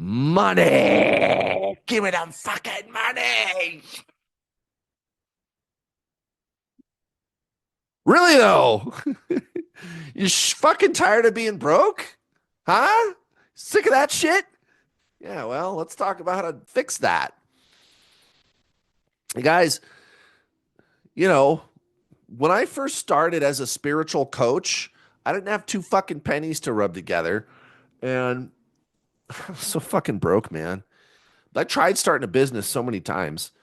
Money. Give me them fucking money. Really though? You fucking tired of being broke? Huh? Sick of that shit? Yeah, well, let's talk about how to fix that. Hey guys, you know, when I first started as a spiritual coach, I didn't have two fucking pennies to rub together. And I'm so fucking broke, man. I tried starting a business so many times.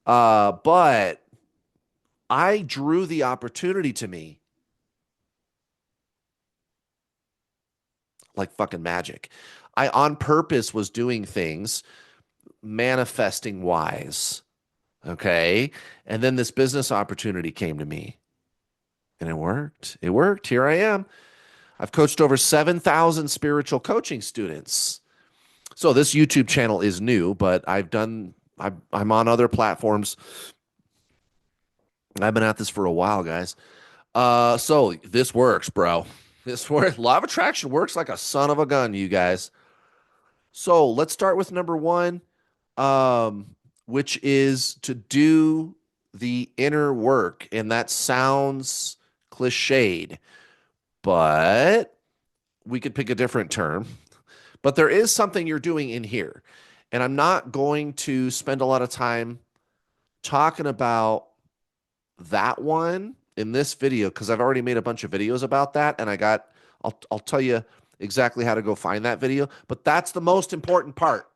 But I drew the opportunity to me like fucking magic. I on purpose was doing things manifesting wise. Okay. And then this business opportunity came to me and it worked. It worked. Here I am. I've coached over 7,000 spiritual coaching students. So this YouTube channel is new, but I'm on other platforms. I've been at this for a while, guys. So this works, bro. This works. Law of attraction works like a son of a gun, you guys. So let's start with number one, which is to do the inner work. And that sounds cliched, but we could pick a different term. But there is something you're doing in here. And I'm not going to spend a lot of time talking about that one in this video because I've already made a bunch of videos about that. And I'll tell you exactly how to go find that video. But that's the most important part.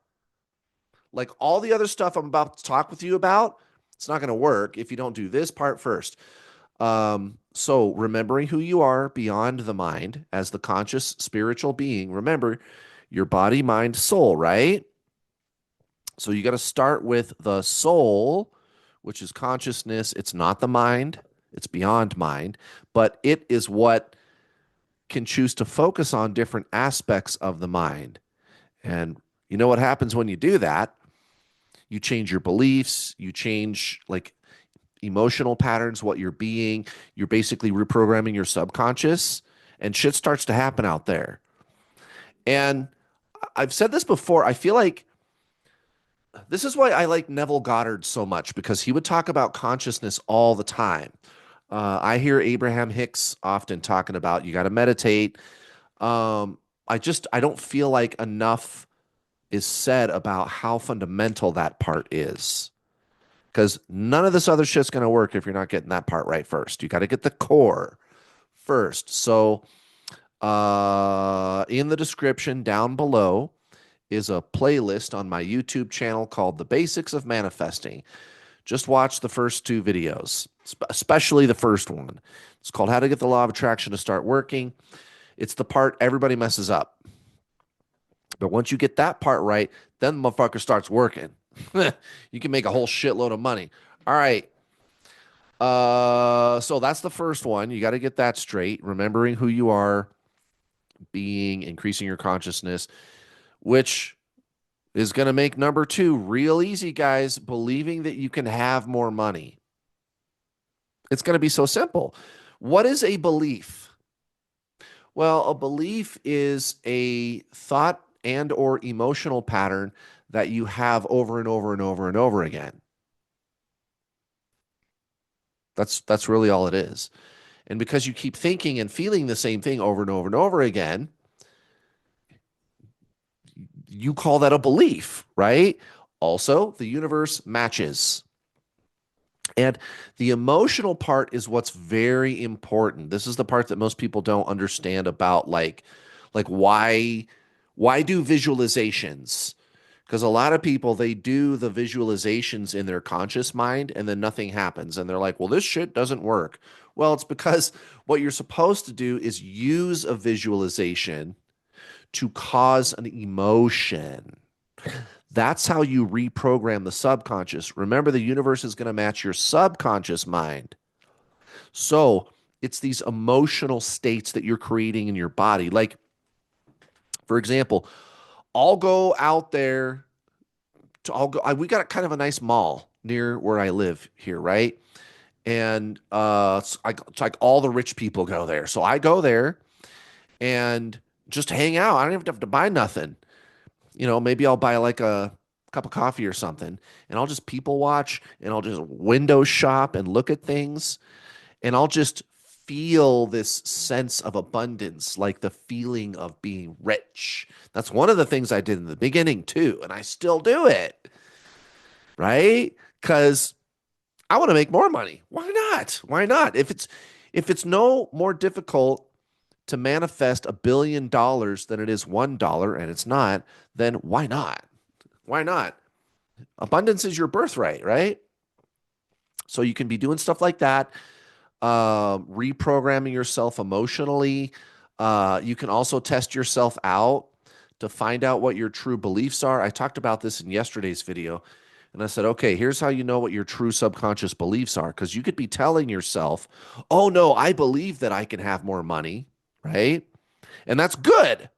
Like all the other stuff I'm about to talk with you about, it's not going to work if you don't do this part first. So remembering who you are beyond the mind as the conscious spiritual being, remember your body, mind, soul, right? So you got to start with the soul, which is consciousness. It's not the mind, it's beyond mind, but it is what can choose to focus on different aspects of the mind. And you know what happens when you do that? You change your beliefs, you change like emotional patterns, what you're being. You're basically reprogramming your subconscious, and shit starts to happen out there. And I've said this before. I feel like this is why I like Neville Goddard so much because he would talk about consciousness all the time. I hear Abraham Hicks often talking about you got to meditate. I don't feel like enough is said about how fundamental that part is because none of this other shit's going to work if you're not getting that part right first. You got to get the core first. So, in the description down below is a playlist on my YouTube channel called The Basics of Manifesting. Just watch the first two videos, especially the first one. It's called How to Get the Law of Attraction to Start Working. It's the part everybody messes up. But once you get that part right, then the motherfucker starts working. You can make a whole shitload of money. All right. So that's the first one. You got to get that straight. Remembering who you are, being, increasing your consciousness, which is going to make number two real easy, guys. Believing that you can have more money. It's going to be so simple. What is a belief? Well, a belief is a thought and or emotional pattern that you have over and over and over and over again. That's really all it is. And because you keep thinking and feeling the same thing over and over and over again, you call that a belief, right? Also, the universe matches. And the emotional part is what's very important. This is the part that most people don't understand about like why do visualizations? Because a lot of people they do the visualizations in their conscious mind and then nothing happens and they're like, "Well, this shit doesn't work." Well, it's because what you're supposed to do is use a visualization to cause an emotion. That's how you reprogram the subconscious. Remember, the universe is going to match your subconscious mind. So it's these emotional states that you're creating in your body. Like, for example, I'll go out there I'll go. We got kind of a nice mall near where I live here, right? And it's like all the rich people go there. So I go there and just hang out. I don't even have to buy nothing. maybe I'll buy like a cup of coffee or something, and I'll just people watch, and I'll just window shop and look at things, and I'll just feel this sense of abundance, like the feeling of being rich. That's one of the things I did in the beginning too, and I still do it, right? Because I want to make more money. Why not? Why not? If it's no more difficult to manifest $1 billion than it is $1, and it's not, then why not? Why not? Abundance is your birthright, right? So you can be doing stuff like that, reprogramming yourself emotionally. You can also test yourself out to find out what your true beliefs are. I talked about this in yesterday's video, and I said, okay, here's how you know what your true subconscious beliefs are. Because you could be telling yourself, oh, no, I believe that I can have more money, right? And that's good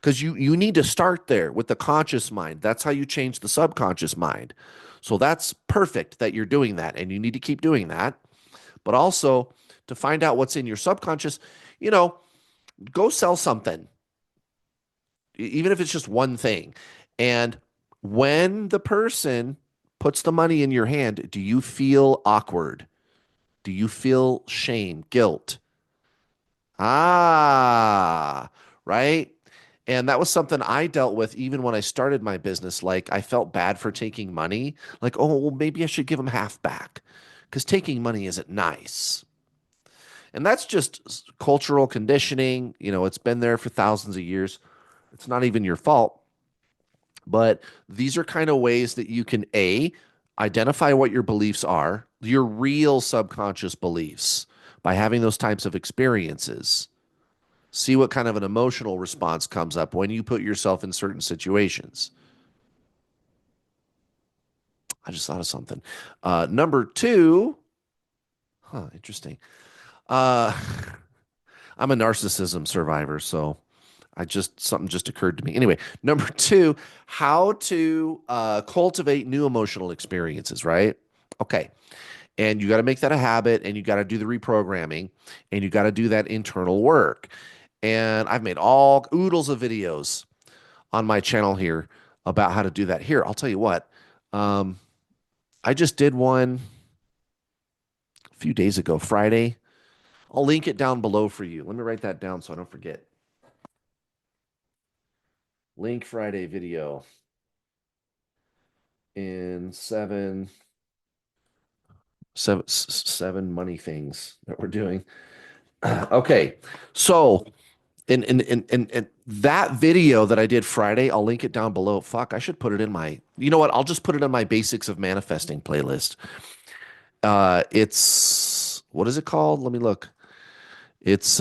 because you need to start there with the conscious mind. That's how you change the subconscious mind. So that's perfect that you're doing that, and you need to keep doing that. But also to find out what's in your subconscious, you know, go sell something, even if it's just one thing. And when the person puts the money in your hand, do you feel awkward? Do you feel shame, guilt? Ah, right. And that was something I dealt with even when I started my business. Like I felt bad for taking money. Like, oh, well, maybe I should give them half back because taking money isn't nice. And that's just cultural conditioning. It's been there for thousands of years. It's not even your fault. But these are kind of ways that you can identify what your beliefs are, your real subconscious beliefs, by having those types of experiences. See what kind of an emotional response comes up when you put yourself in certain situations. I just thought of something. Number two, interesting. Uh, I'm a narcissism survivor, so something just occurred to me. Anyway, number two, how to cultivate new emotional experiences, right? Okay. And you got to make that a habit, and you got to do the reprogramming, and you got to do that internal work. And I've made all oodles of videos on my channel here about how to do that. Here, I'll tell you what. Um, I just did one a few days ago, Friday. I'll link it down below for you. Let me write that down so I don't forget. Link Friday video in seven money things that we're doing. Okay, so in that video that I did Friday, I'll link it down below. Fuck, I should put it in my. You know what? I'll just put it in my Basics of Manifesting playlist. It's what is it called? Let me look. It's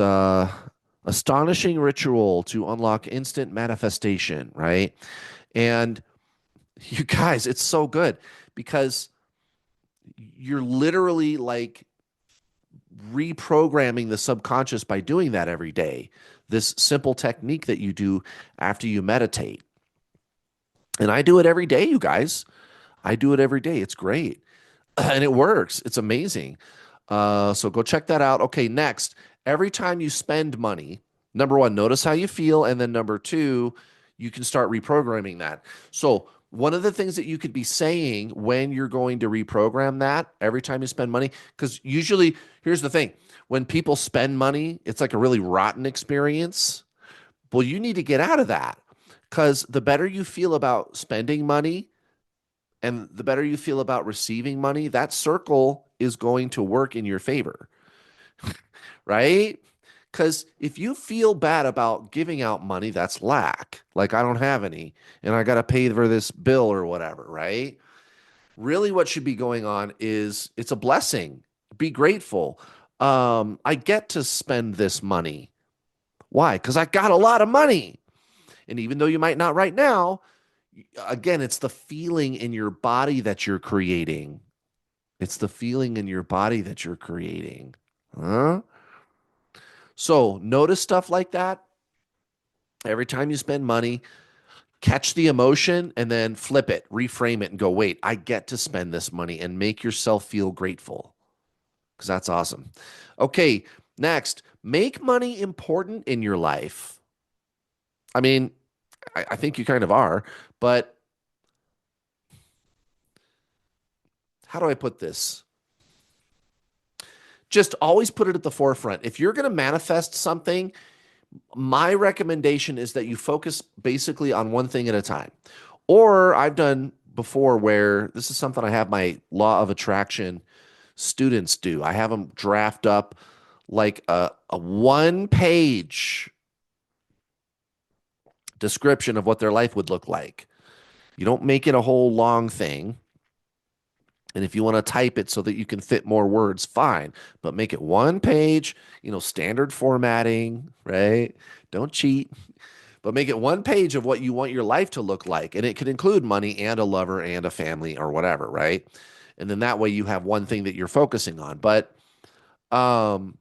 Astonishing Ritual to Unlock Instant Manifestation, right? And you guys, it's so good because you're literally like reprogramming the subconscious by doing that every day. This simple technique that you do after you meditate. And I do it every day, you guys. I do it every day. It's great. And it works. It's amazing. So go check that out. Okay, next, every time you spend money, number one, notice how you feel. And then number two, you can start reprogramming that. So one of the things that you could be saying when you're going to reprogram that every time you spend money, because usually, here's the thing, when people spend money, it's like a really rotten experience. Well, you need to get out of that because the better you feel about spending money and the better you feel about receiving money, that circle is going to work in your favor, right? Because if you feel bad about giving out money, that's lack. Like, I don't have any and I got to pay for this bill or whatever, right? Really, what should be going on is it's a blessing. Be grateful. I get to spend this money. Why? Because I got a lot of money. And even though you might not right now, again, it's the feeling in your body that you're creating. It's the feeling in your body that you're creating. Huh? So notice stuff like that. Every time you spend money, catch the emotion and then flip it, reframe it, and go, wait, I get to spend this money and make yourself feel grateful because that's awesome. Okay, next, make money important in your life. I mean, I think you kind of are. But how do I put this? Just always put it at the forefront. If you're going to manifest something, my recommendation is that you focus basically on one thing at a time. Or I've done before where this is something I have my law of attraction students do. I have them draft up like a one page description of what their life would look like. You don't make it a whole long thing. And if you want to type it so that you can fit more words, fine. But make it one page, standard formatting, right? Don't cheat, but make it one page of what you want your life to look like. And it could include money and a lover and a family or whatever, right? And then that way you have one thing that you're focusing on. But um,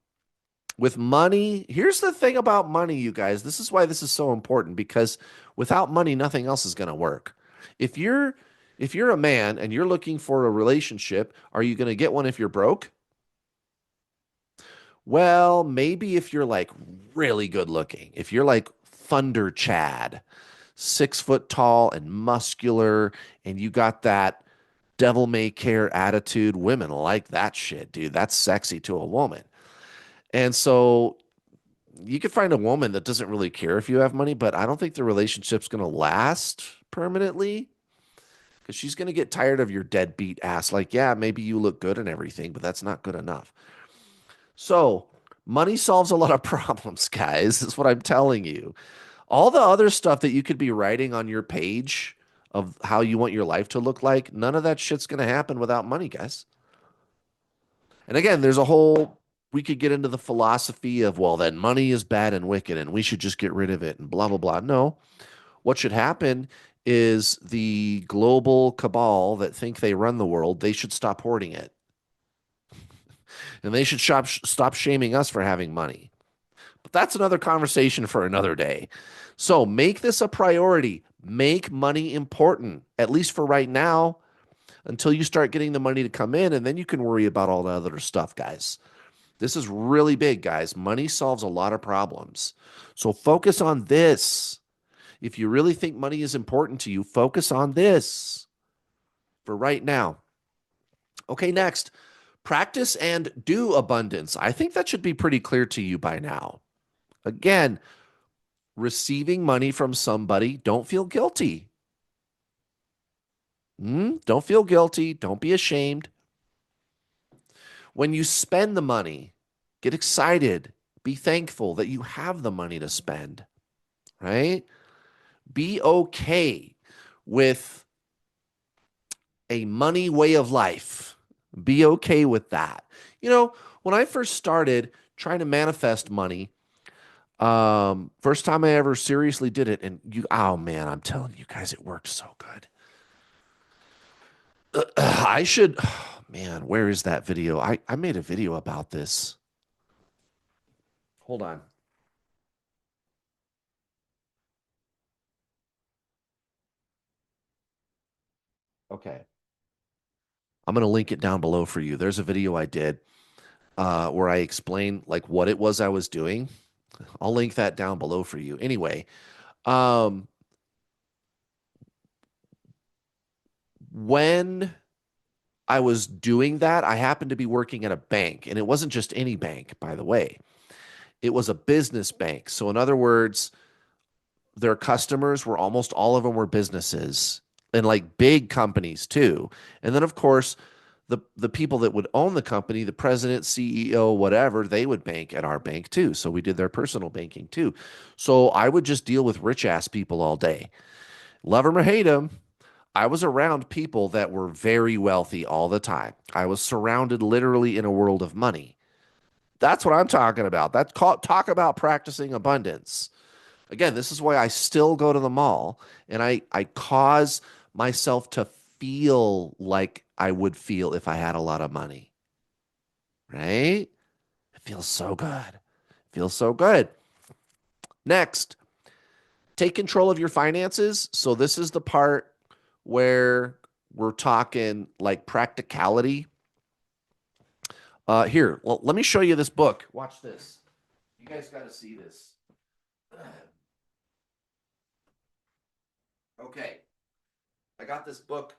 with money, here's the thing about money, you guys. This is why this is so important because without money, nothing else is going to work. If you're if you're a man and you're looking for a relationship, are you going to get one if you're broke? Well, maybe if you're like really good looking, if you're like Thunder Chad, 6 foot tall and muscular, and you got that devil may care attitude, women like that shit, dude. That's sexy to a woman. And so you could find a woman that doesn't really care if you have money, but I don't think the relationship's going to last permanently because she's going to get tired of your deadbeat ass. Like, yeah, maybe you look good and everything, but that's not good enough. So, money solves a lot of problems, guys. Is what I'm telling you. All the other stuff that you could be writing on your page of how you want your life to look like, none of that shit's going to happen without money, guys. And again, we could get into the philosophy of, well, then money is bad and wicked and we should just get rid of it and blah, blah, blah. No, what should happen is the global cabal that think they run the world, they should stop hoarding it. And they should stop shaming us for having money. But that's another conversation for another day. So make this a priority. Make money important, at least for right now, until you start getting the money to come in, and then you can worry about all the other stuff, guys. This is really big, guys. Money solves a lot of problems. So focus on this. If you really think money is important to you, focus on this for right now. Okay, next, practice and do abundance. I think that should be pretty clear to you by now. Again, receiving money from somebody, don't feel guilty. Don't feel guilty. Don't be ashamed. When you spend the money, get excited. Be thankful that you have the money to spend, right? Be okay with a money way of life. Be okay with that. When I first started trying to manifest money, first time I ever seriously did it, and oh man, I'm telling you guys, it worked so good. I should, oh, man, where is that video? I made a video about this. Hold on. Okay. I'm going to link it down below for you. There's a video I did where I explain like what it was I was doing. I'll link that down below for you. Anyway, um, when I was doing that, I happened to be working at a bank, and it wasn't just any bank, by the way. It was a business bank. So, in other words, their customers were almost all of them were businesses and like big companies too. And then, of course, the people that would own the company, the president, CEO, whatever, they would bank at our bank too. So we did their personal banking too. So I would just deal with rich ass people all day. Love them or hate them, I was around people that were very wealthy all the time. I was surrounded literally in a world of money. That's what I'm talking about. Talk about practicing abundance. Again, this is why I still go to the mall and I cause myself to feel like I would feel if I had a lot of money, right? It feels so good. It feels so good. Next, take control of your finances. So this is the part where we're talking like practicality. Here, well, let me show you this book. Watch this. You guys got to see this. Okay, I got this book.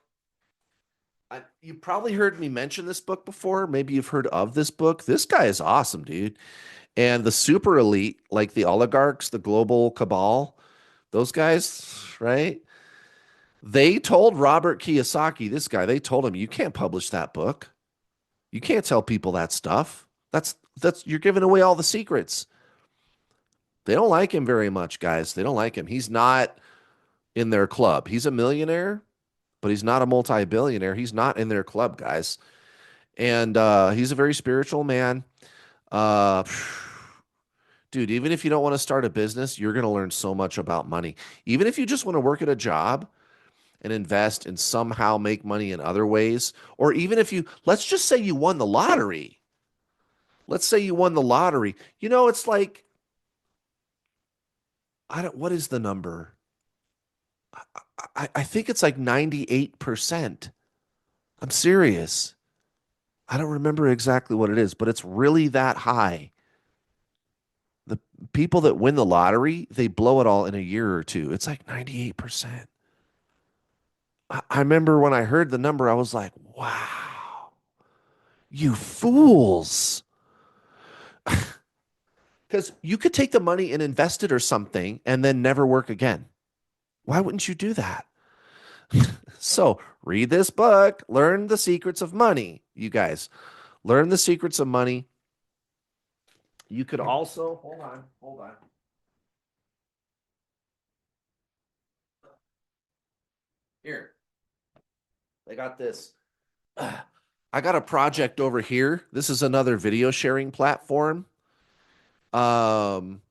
You probably heard me mention this book before. Maybe you've heard of this book. This guy is awesome, dude. And the super elite, like the oligarchs, the global cabal, those guys, right? They told Robert Kiyosaki, this guy, they told him, you can't publish that book. You can't tell people that stuff. That's you're giving away all the secrets. They don't like him very much, guys. They don't like him. He's not in their club. He's a millionaire, but he's not a multi-billionaire. He's not in their club, guys. And he's a very spiritual man. Uh, dude, even if you don't want to start a business, you're going to learn so much about money. Even if you just want to work at a job and invest and somehow make money in other ways, or even if you, let's just say you won the lottery. Let's say you won the lottery. You know, it's like, what is the number? I think it's like 98%. I'm serious. I don't remember exactly what it is, but it's really that high. The people that win the lottery, they blow it all in a year or two. It's like 98%. I remember when I heard the number, I was like, wow, you fools. Because you could take the money and invest it or something and then never work again. Why wouldn't you do that? So read this book, learn the secrets of money, you guys. Learn the secrets of money. You could also, hold on. Here, I got this. I got a project over here. This is another video sharing platform. Um,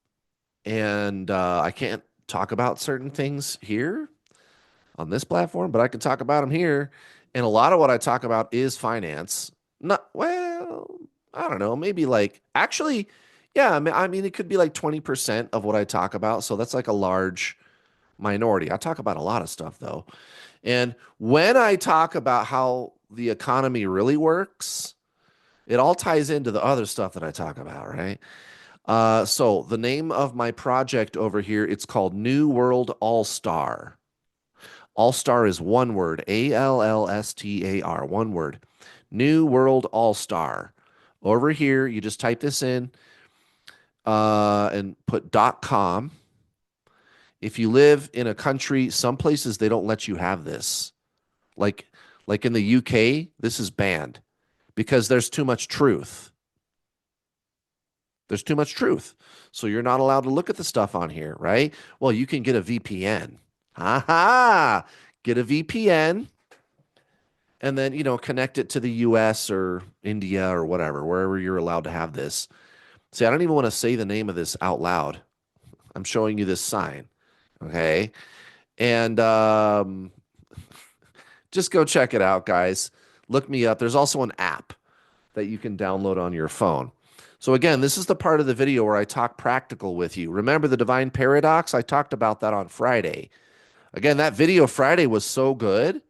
and I can't talk about certain things here on this platform, but I can talk about them here. And a lot of what I talk about is finance. Not well, I don't know, maybe like actually, yeah, I mean it could be like 20% of what I talk about. So that's like a large minority. I talk about a lot of stuff though. And when I talk about how the economy really works, it all ties into the other stuff that I talk about, right? So the name of my project over here, it's called New World All Star. All Star is one word, ALLSTAR, one word. New World All Star. Over here, you just type this in and put .com. If you live in a country, some places they don't let you have this. Like like in the UK, this is banned because there's too much truth. There's too much truth. So you're not allowed to look at the stuff on here, right? Well, you can get a VPN. Ha ha. Get a VPN and then, connect it to the US or India or whatever, wherever you're allowed to have this. See, I don't even want to say the name of this out loud. I'm showing you this sign. Okay. And just go check it out, guys. Look me up. There's also an app that you can download on your phone. So, again, this is the part of the video where I talk practical with you. Remember the divine paradox? I talked about that on Friday. Again, that video Friday was so good.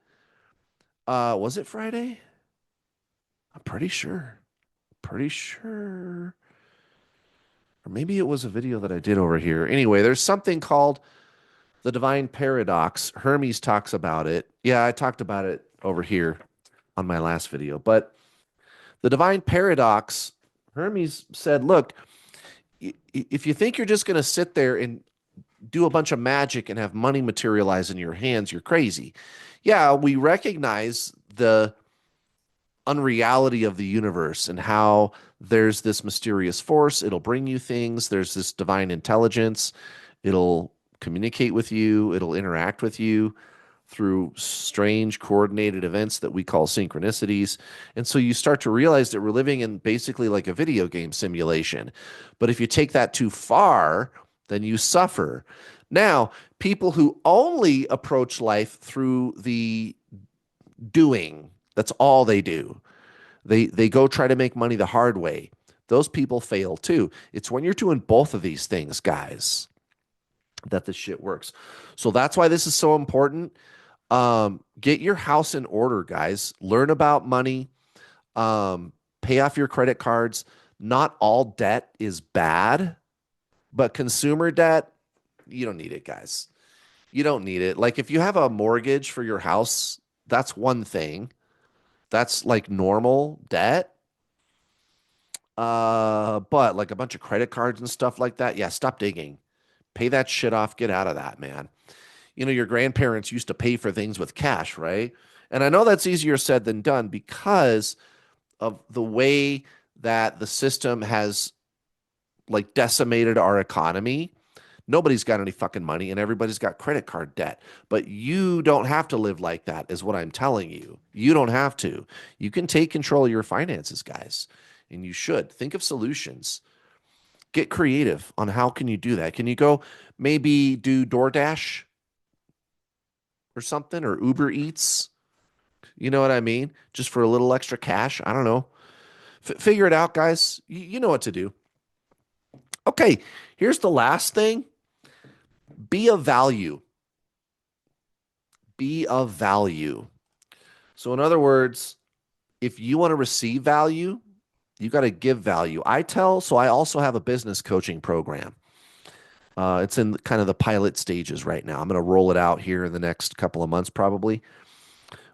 Was it Friday? I'm pretty sure. Pretty sure. Or maybe it was a video that I did over here. Anyway, there's something called the divine paradox. Hermes talks about it. Yeah, I talked about it over here on my last video. But the divine paradox, Hermes said, look, if you think you're just going to sit there and do a bunch of magic and have money materialize in your hands, you're crazy. Yeah, we recognize the unreality of the universe and how there's this mysterious force. It'll bring you things. There's this divine intelligence. It'll communicate with you. It'll interact with you through strange coordinated events that we call synchronicities. And so you start to realize that we're living in basically like a video game simulation. But if you take that too far, then you suffer. Now, people who only approach life through the doing, that's all they do. They go try to make money the hard way. Those people fail too. It's when you're doing both of these things, guys, that the shit works. So that's why this is so important. Get your house in order, guys. Learn about money. Pay off your credit cards. Not all debt is bad, but consumer debt, you don't need it, guys. You don't need it. Like if you have a mortgage for your house, that's one thing. That's like normal debt. But like a bunch of credit cards and stuff like that, yeah, stop digging. Pay that shit off. Get out of that, man. You know, your grandparents used to pay for things with cash, right? And I know that's easier said than done because of the way that the system has like decimated our economy. Nobody's got any fucking money and everybody's got credit card debt. But you don't have to live like that, is what I'm telling you. You don't have to. You can take control of your finances, guys, and you should. Think of solutions. Get creative on how can you do that. Can you go maybe do DoorDash or something or Uber Eats? You know what I mean? Just for a little extra cash. I don't know. Figure it out, guys. You know what to do. Okay, here's the last thing. Be of value. Be of value. So, in other words, if you want to receive value, you got to give value. So I also have a business coaching program. It's in kind of the pilot stages right now. I'm going to roll it out here in the next couple of months, probably.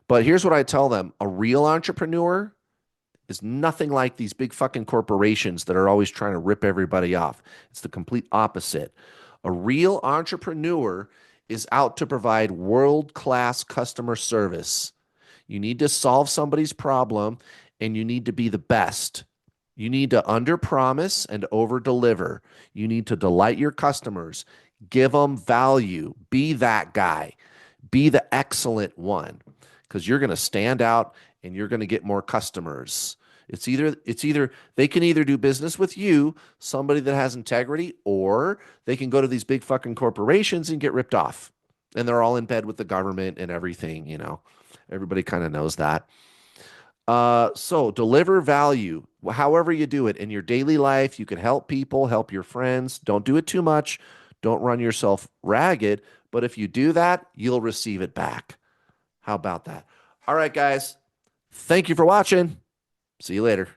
But here's what I tell them: a real entrepreneur is nothing like these big fucking corporations that are always trying to rip everybody off. It's the complete opposite. A real entrepreneur is out to provide world class customer service. You need to solve somebody's problem and you need to be the best. You need to under promise and over deliver. You need to delight your customers, give them value, be that guy, be the excellent one because you're going to stand out and you're going to get more customers. It's either they can either do business with you, somebody that has integrity, or they can go to these big fucking corporations and get ripped off. And they're all in bed with the government and everything, you know. Everybody kind of knows that. So deliver value, however you do it in your daily life. You can help people, help your friends. Don't do it too much. Don't run yourself ragged. But if you do that, you'll receive it back. How about that? All right, guys. Thank you for watching. See you later.